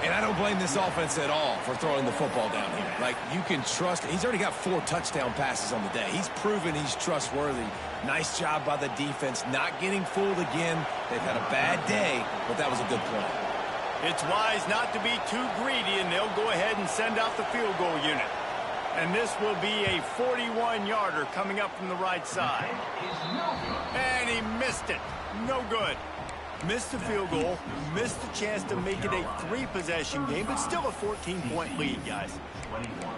And I don't blame this offense at all for throwing the football down here. Like, you can trust. He's already got 4 touchdown passes on the day. He's proven he's trustworthy. Nice job by the defense, not getting fooled again. They've had a bad day, but that was a good play. It's wise not to be too greedy, and they'll go ahead and send out the field goal unit. And this will be a 41-yarder coming up from the right side. And he missed it. No good. Missed the field goal, missed the chance to make it a 3-possession game, but still a 14-point lead, guys. 21.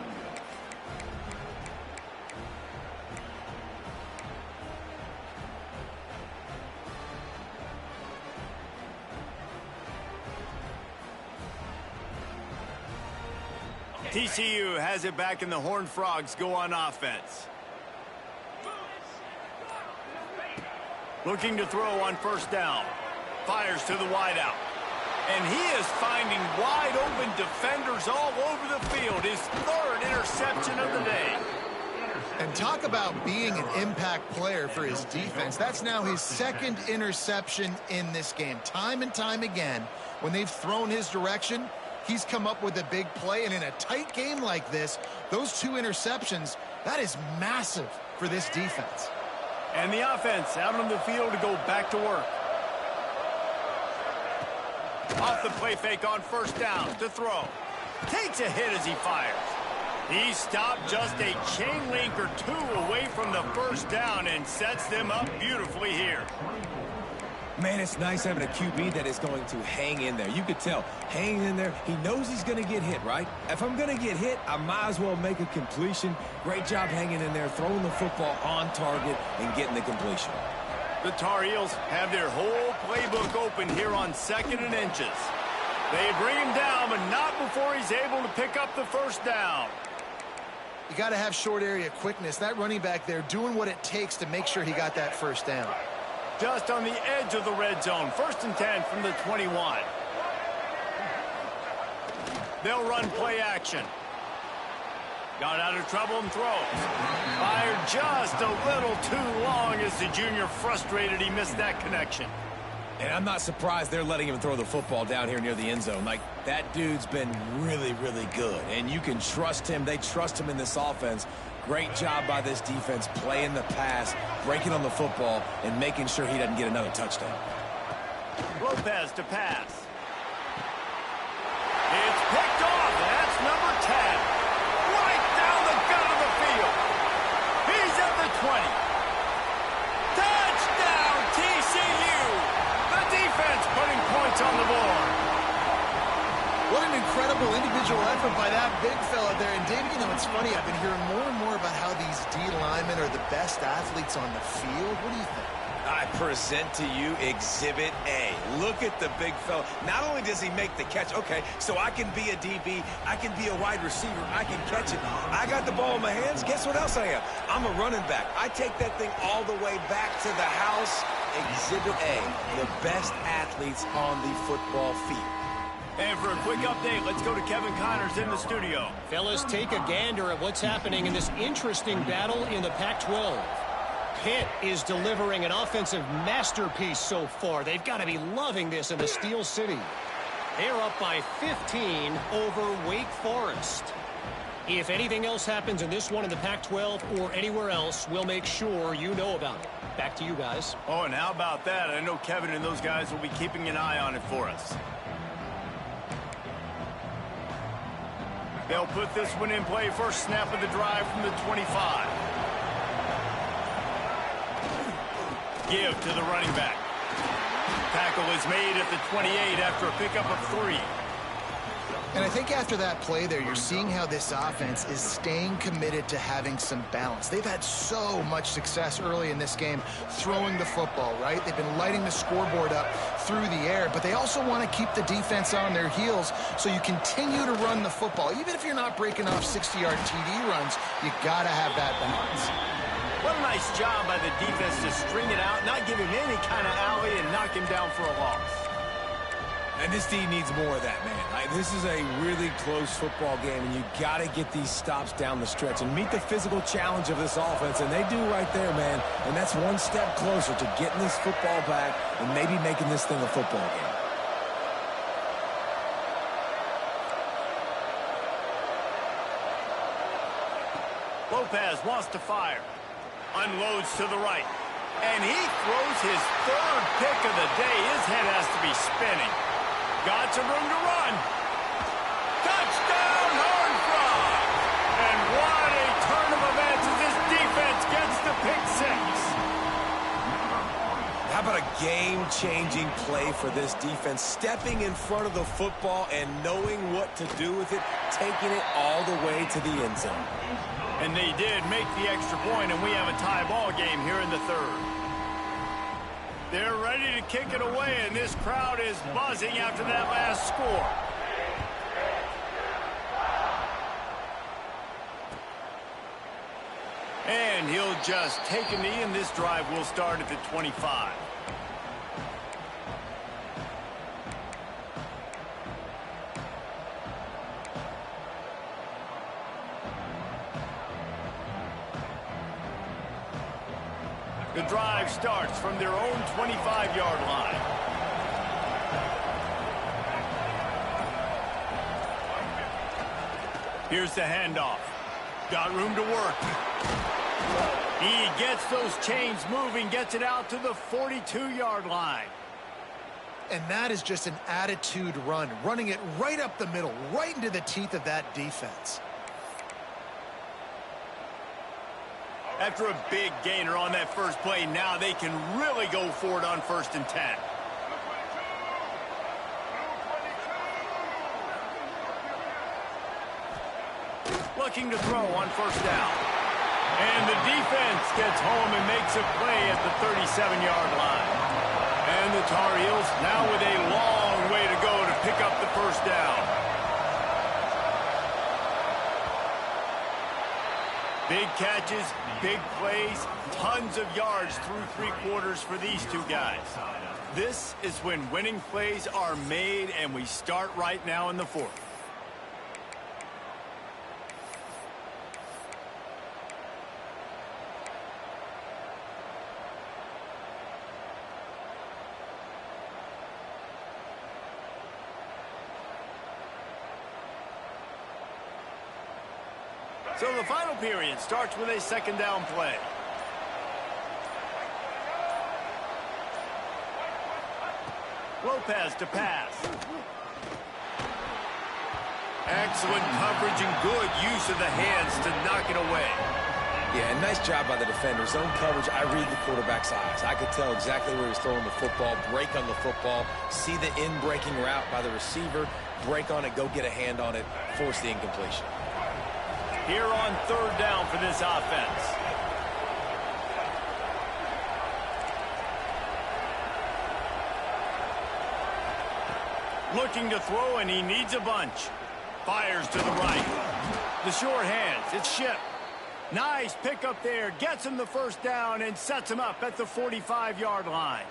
TCU has it back, and the Horned Frogs go on offense. Looking to throw on 1st down. Fires to the wideout. And he is finding wide-open defenders all over the field. His 3rd interception of the day. And talk about being an impact player for his defense. That's now his 2nd interception in this game. Time and time again, when they've thrown his direction, he's come up with a big play. And in a tight game like this, those 2 interceptions, that is massive for this defense. And the offense out on the field to go back to work. Off the play fake on 1st down to throw. Takes a hit as he fires. He stopped just a chain link or 2 away from the 1st down and sets them up beautifully here. Man, it's nice having a QB that is going to hang in there. You could tell, hanging in there, he knows he's going to get hit, right? If I'm going to get hit, I might as well make a completion. Great job hanging in there, throwing the football on target and getting the completion. The Tar Heels have their whole playbook open here on 2nd and inches. They bring him down, but not before he's able to pick up the 1st down. You got to have short area quickness. That running back there doing what it takes to make sure he got that 1st down. Just on the edge of the red zone. 1st and 10 from the 21. They'll run play action. Got out of trouble and throws. Fired just a little too long as the junior frustrated he missed that connection. And I'm not surprised they're letting him throw the football down here near the end zone. Like, that dude's been really, really good. And you can trust him. They trust him in this offense. Great job by this defense playing the pass, breaking on the football, and making sure he doesn't get another touchdown. Lopez to pass. It's picked off. That's number 10. Right down the gut of the field. He's at the 20. Touchdown, TCU. The defense putting points on the board. What an incredible individual effort by that big fella there. And, David, you know, it's funny. I've been hearing more and more about how these D linemen are the best athletes on the field. What do you think? I present to you Exhibit A. Look at the big fella. Not only does he make the catch, okay, so I can be a DB, I can be a wide receiver, I can catch it. I got the ball in my hands. Guess what else I am? I'm a running back. I take that thing all the way back to the house. Exhibit A, the best athletes on the football field. And for a quick update. Let's go to Kevin Connors in the studio. Fellas, take a gander at what's happening in this interesting battle in the Pac-12. Pitt is delivering an offensive masterpiece so far. They've got to be loving this in the Steel City. They're up by 15 over Wake Forest. If anything else happens in this one in the Pac-12 or anywhere else, we'll make sure you know about it. Back to you guys. Oh, and how about that? I know Kevin and those guys will be keeping an eye on it for us. They'll put this one in play. First snap of the drive from the 25. Give to the running back. Tackle is made at the 28 after a pickup of 3. And I think after that play there, you're seeing how this offense is staying committed to having some balance. They've had so much success early in this game throwing the football, right? They've been lighting the scoreboard up through the air, but they also want to keep the defense on their heels, so you continue to run the football. Even if you're not breaking off 60-yard TD runs, you got to have that balance. What a nice job by the defense to string it out, not give him any kind of alley, and knock him down for a loss. And this team needs more of that, man. This is a really close football game, and you got to get these stops down the stretch and meet the physical challenge of this offense, and they do right there, man. And that's one step closer to getting this football back and maybe making this thing a football game. Lopez wants to fire. Unloads to the right. And he throws his third pick of the day. His head has to be spinning. Got some room to run. Touchdown, Horned Frog! And what a turn of events as this defense gets the pick 6. How about a game-changing play for this defense? Stepping in front of the football and knowing what to do with it, taking it all the way to the end zone. And they did make the extra point, and we have a tie ball game here in the third. They're ready to kick it away, and this crowd is buzzing after that last score. And he'll just take a knee, and this drive will start at the 25. The drive starts from their own 25-yard line. Here's the handoff. Got room to work. He gets those chains moving, gets it out to the 42-yard line. And that is just an attitude run, running it right up the middle, right into the teeth of that defense. After a big gainer on that first play, now they can really go for it on 1st and 10. Looking to throw on 1st down. And the defense gets home and makes a play at the 37-yard line. And the Tar Heels now with a long way to go to pick up the 1st down. Big catches, big plays, tons of yards through 3 quarters for these two guys. This is when winning plays are made, and we start right now in the 4th. So the final period starts with a 2nd down play. Lopez to pass. Excellent coverage and good use of the hands to knock it away. Yeah, nice job by the defender. Zone coverage, I read the quarterback's eyes. I could tell exactly where he's throwing the football, break on the football, see the in-breaking route by the receiver, break on it, go get a hand on it, force the incompletion. Here on 3rd down for this offense. Looking to throw, and he needs a bunch. Fires to the right. The short hands, it's Ship. Nice pick up there, gets him the 1st down and sets him up at the 45-yard line.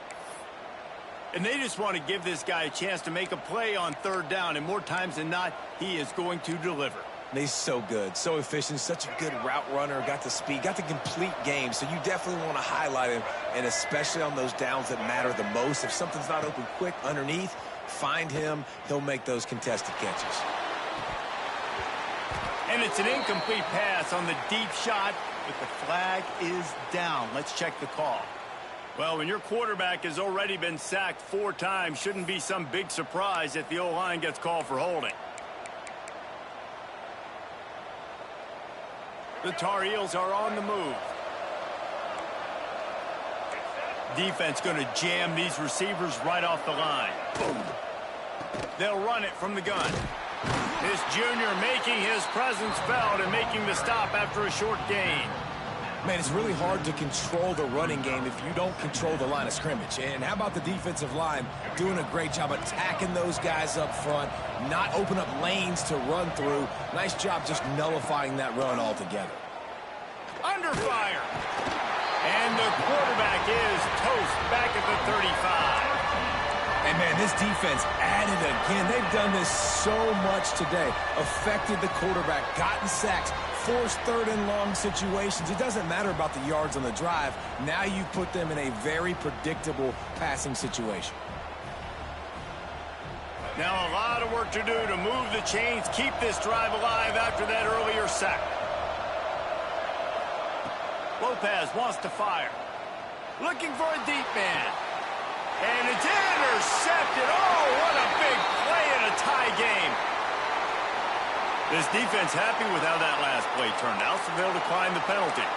And they just want to give this guy a chance to make a play on third down, and more times than not, he is going to deliver. And he's so good, so efficient, such a good route runner, got the speed, got the complete game, so you definitely want to highlight him, and especially on those downs that matter the most. If something's not open quick underneath, find him. He'll make those contested catches. And it's an incomplete pass on the deep shot, but the flag is down. Let's check the call. Well, when your quarterback has already been sacked 4 times, shouldn't be some big surprise if the O-line gets called for holding. The Tar Heels are on the move. Defense going to jam these receivers right off the line. Boom. They'll run it from the gun. This junior making his presence felt and making the stop after a short gain. Man, it's really hard to control the running game if you don't control the line of scrimmage. And how about the defensive line doing a great job attacking those guys up front, not open up lanes to run through. Nice job just nullifying that run altogether. Under fire. And the quarterback is toast back at the 35. And, man, this defense added again. They've done this so much today. Affected the quarterback, gotten sacks, forced third and long situations. It doesn't matter about the yards on the drive. Now you put them in a very predictable passing situation. Now a lot of work to do to move the chains, keep this drive alive after that earlier sack. Lopez wants to fire. Looking for a deep man. And it's intercepted. Oh, what a big play in a tie game. This defense happy with how that last play turned out, so they'll decline the penalty.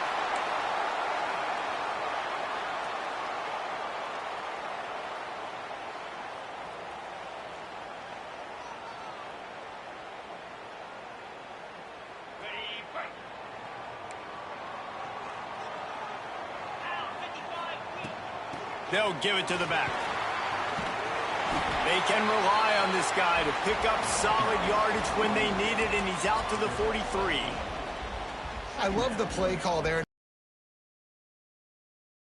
They'll give it to the back. They can rely on this guy to pick up solid yardage when they need it, and he's out to the 43. I love the play call there.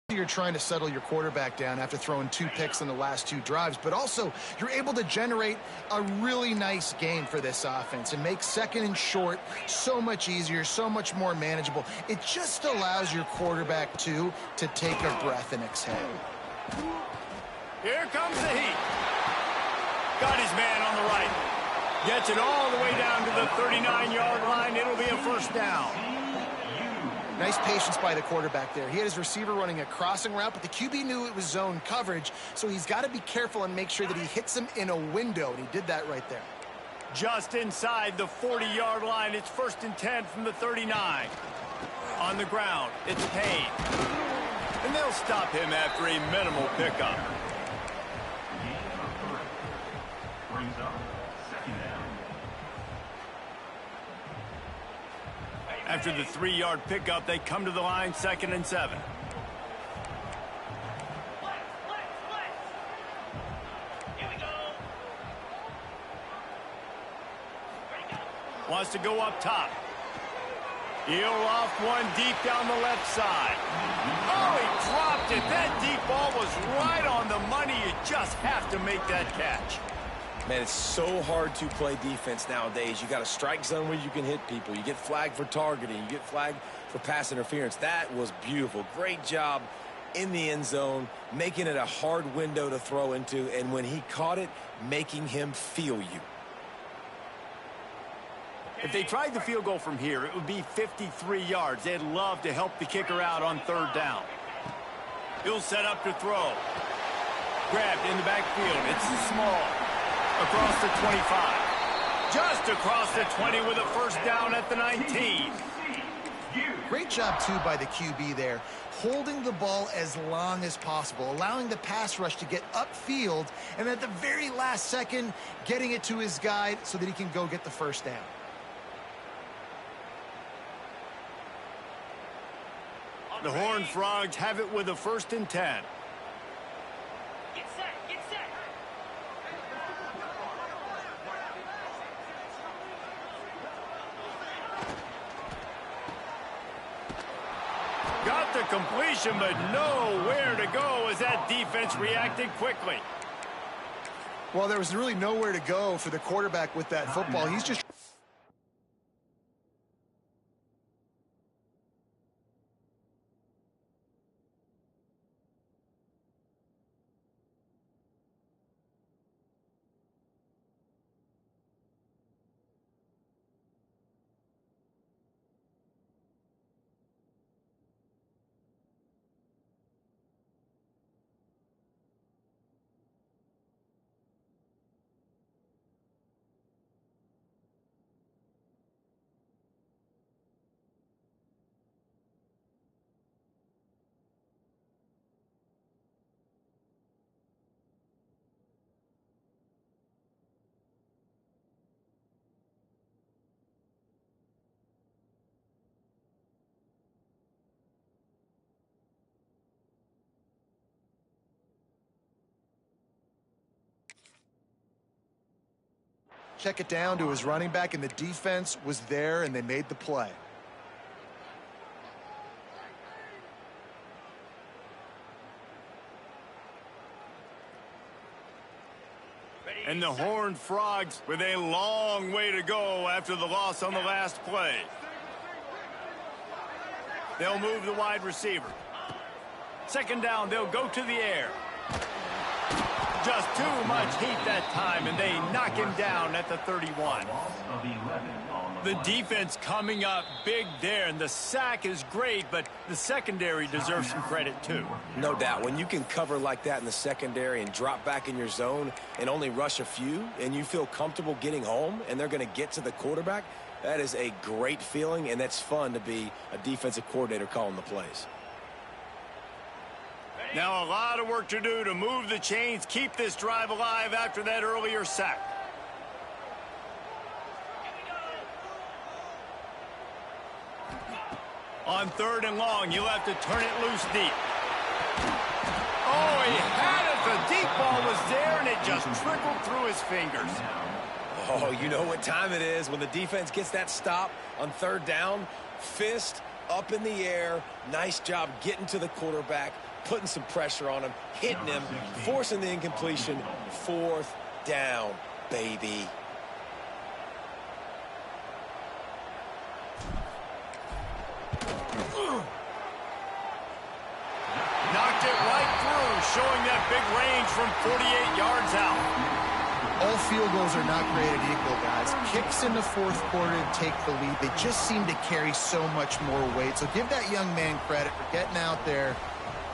You're trying to settle your quarterback down after throwing 2 picks in the last 2 drives, but also you're able to generate a really nice game for this offense and make second and short so much easier, so much more manageable. It just allows your quarterback, too, to take a breath and exhale. Here comes the heat. Got his man on the right. Gets it all the way down to the 39-yard line. It'll be a first down. Nice patience by the quarterback there. He had his receiver running a crossing route, but the QB knew it was zone coverage, so he's got to be careful and make sure that he hits him in a window, and he did that right there. Just inside the 40-yard line. It's 1st and 10 from the 39. On the ground, it's Payne. And they'll stop him after a minimal pickup. Brings up 2nd down. After the 3-yard pickup, they come to the line 2nd and 7. Wants to go up top. He'll off one deep down the left side. Oh, he dropped it. That deep ball was right on the money. You just have to make that catch. Man, it's so hard to play defense nowadays. You got a strike zone where you can hit people. You get flagged for targeting. You get flagged for pass interference. That was beautiful. Great job in the end zone, making it a hard window to throw into, and when he caught it, making him feel you. If they tried the field goal from here, it would be 53 yards. They'd love to help the kicker out on 3rd down. He'll set up to throw. Grabbed in the backfield. It's small. Across the 25. Just across the 20 with a first down at the 19. Great job, too, by the QB there, holding the ball as long as possible, allowing the pass rush to get upfield, and at the very last second, getting it to his guy so that he can go get the first down. The Horned Frogs have it with a 1st and 10. Get set, get set. Got the completion, but nowhere to go as that defense reacted quickly. Well, there was really nowhere to go for the quarterback with that football. He's just... Check it down to his running back, and the defense was there, and they made the play. And the Horned Frogs with a long way to go after the loss on the last play. They'll move the wide receiver. Second down, they'll go to the air. Just too much heat that time, and they knock him down at the 31. The defense coming up big there, and the sack is great, but the secondary deserves some credit too. No doubt. When you can cover like that in the secondary and drop back in your zone and only rush a few, and you feel comfortable getting home, and they're going to get to the quarterback, that is a great feeling, and that's fun to be a defensive coordinator calling the plays. Now a lot of work to do to move the chains, keep this drive alive after that earlier sack. On third and long, you'll have to turn it loose deep. Oh, he had it. The deep ball was there, and it just trickled through his fingers. Oh, you know what time it is when the defense gets that stop on third down. Fist up in the air. Nice job getting to the quarterback, putting some pressure on him, hitting him, forcing the incompletion. Fourth down, baby. Knocked it right through, showing that big range from 48 yards out. All field goals are not created equal, guys. Kicks in the fourth quarter to take the lead. They just seem to carry so much more weight. So give that young man credit for getting out there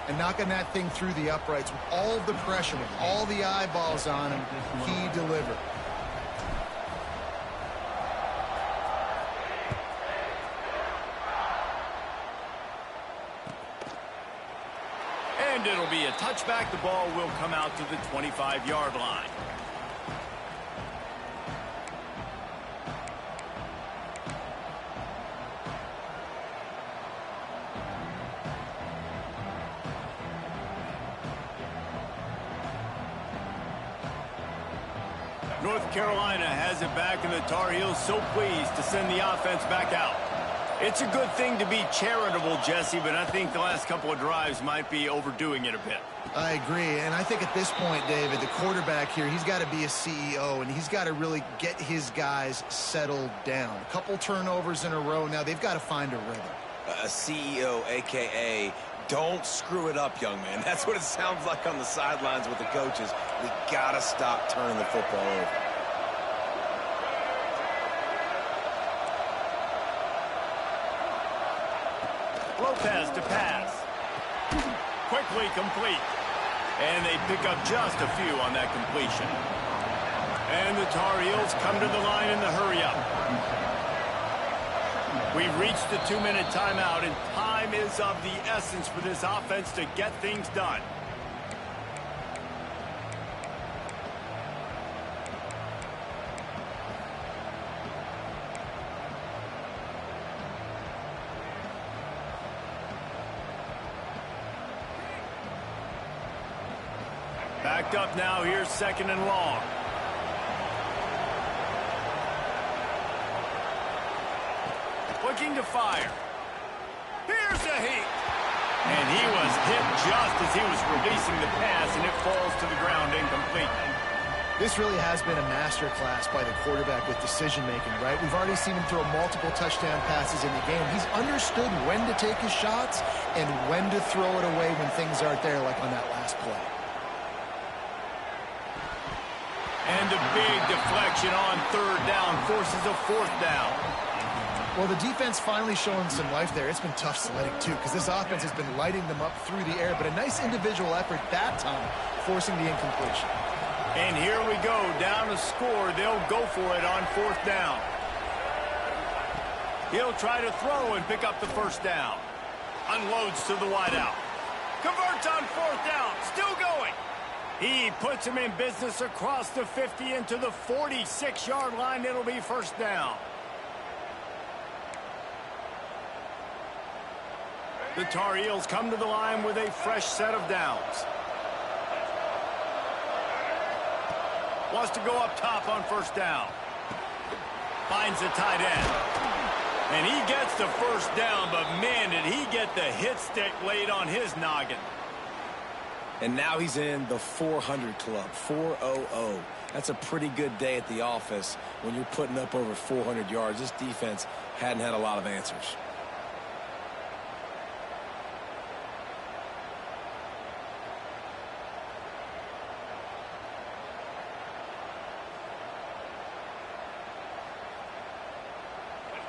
and knocking that thing through the uprights with all of the pressure, with all the eyeballs on him. He delivered. And it'll be a touchback. The ball will come out to the 25-yard line. North Carolina has it back, and the Tar Heels so pleased to send the offense back out. It's a good thing to be charitable, Jesse, but I think the last couple of drives might be overdoing it a bit. I agree, and I think at this point, David, the quarterback here, he's got to be a CEO, and he's got to really get his guys settled down. A couple turnovers in a row. Now they've got to find a rhythm. A CEO, a.k.a. don't screw it up, young man. That's what it sounds like on the sidelines with the coaches. We got to stop turning the football over. Lopez to pass. Quickly complete. And they pick up just a few on that completion. And the Tar Heels come to the line in the hurry-up. We've reached the 2-minute timeout, and time is of the essence for this offense to get things done. Backed up now, here's second and long. Looking to fire. Here's the heat. And he was hit just as he was releasing the pass, and it falls to the ground incomplete. This really has been a masterclass by the quarterback with decision-making, right? We've already seen him throw multiple touchdown passes in the game. He's understood when to take his shots and when to throw it away when things aren't there, like on that last play. And a big deflection on third down forces a fourth down. Well, the defense finally showing some life there. It's been tough sledding, too, because this offense has been lighting them up through the air, but a nice individual effort that time, forcing the incompletion. And here we go, down to score. They'll go for it on fourth down. He'll try to throw and pick up the first down. Unloads to the wideout. Converts on fourth down, still going. He puts him in business across the 50 into the 46-yard line. It'll be first down. The Tar Heels come to the line with a fresh set of downs. Wants to go up top on first down. Finds the tight end. And he gets the first down, but man, did he get the hit stick laid on his noggin. And now he's in the 400 club, 400. That's a pretty good day at the office when you're putting up over 400 yards. This defense hadn't had a lot of answers.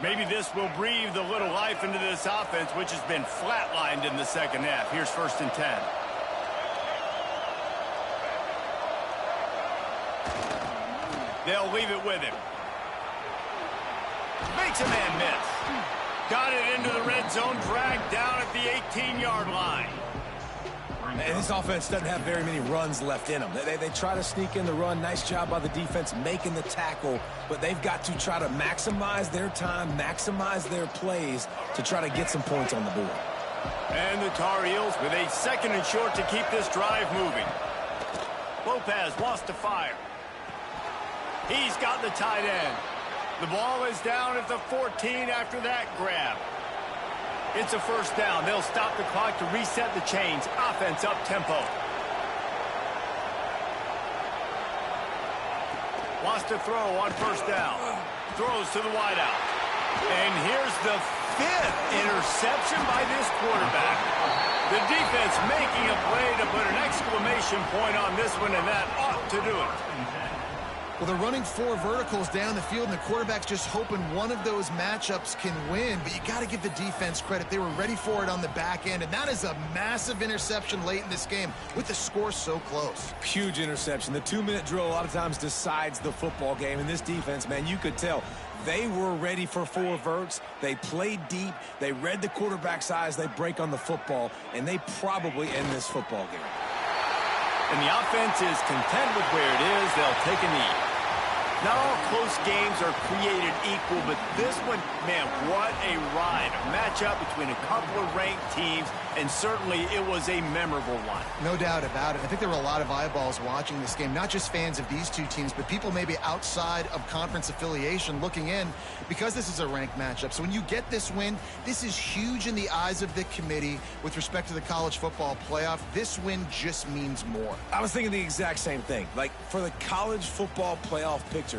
Maybe this will breathe a little life into this offense, which has been flatlined in the second half. Here's 1st and 10. They'll leave it with him. Makes a man miss. Got it into the red zone, dragged down at the 18-yard line. And this offense doesn't have very many runs left in them. They try to sneak in the run. Nice job by the defense making the tackle, but they've got to try to maximize their time, maximize their plays to try to get some points on the board. And the Tar Heels with a 2nd and short to keep this drive moving. Lopez wants to fire. He's got the tight end. The ball is down at the 14 after that grab. It's a first down. They'll stop the clock to reset the chains. Offense up tempo. Wants to throw on first down. Throws to the wideout. And here's the 5th interception by this quarterback. The defense making a play to put an exclamation point on this one, and that ought to do it. Well, they're running 4 verticals down the field, and the quarterback's just hoping one of those matchups can win. But you got to give the defense credit. They were ready for it on the back end, and that is a massive interception late in this game with the score so close. Huge interception. The 2-minute drill a lot of times decides the football game. And this defense, man, you could tell they were ready for 4 verts. They played deep. They read the quarterback's eyes. They break on the football, and they probably end this football game. And the offense is content with where it is. They'll take a knee. Not all close games are created equal, but this one, man, what a ride. A matchup between a couple of ranked teams, and certainly it was a memorable one. No doubt about it. I think there were a lot of eyeballs watching this game, not just fans of these two teams, but people maybe outside of conference affiliation looking in because this is a ranked matchup. So when you get this win, this is huge in the eyes of the committee with respect to the college football playoff. This win just means more. I was thinking the exact same thing. Like, for the college football playoff picture,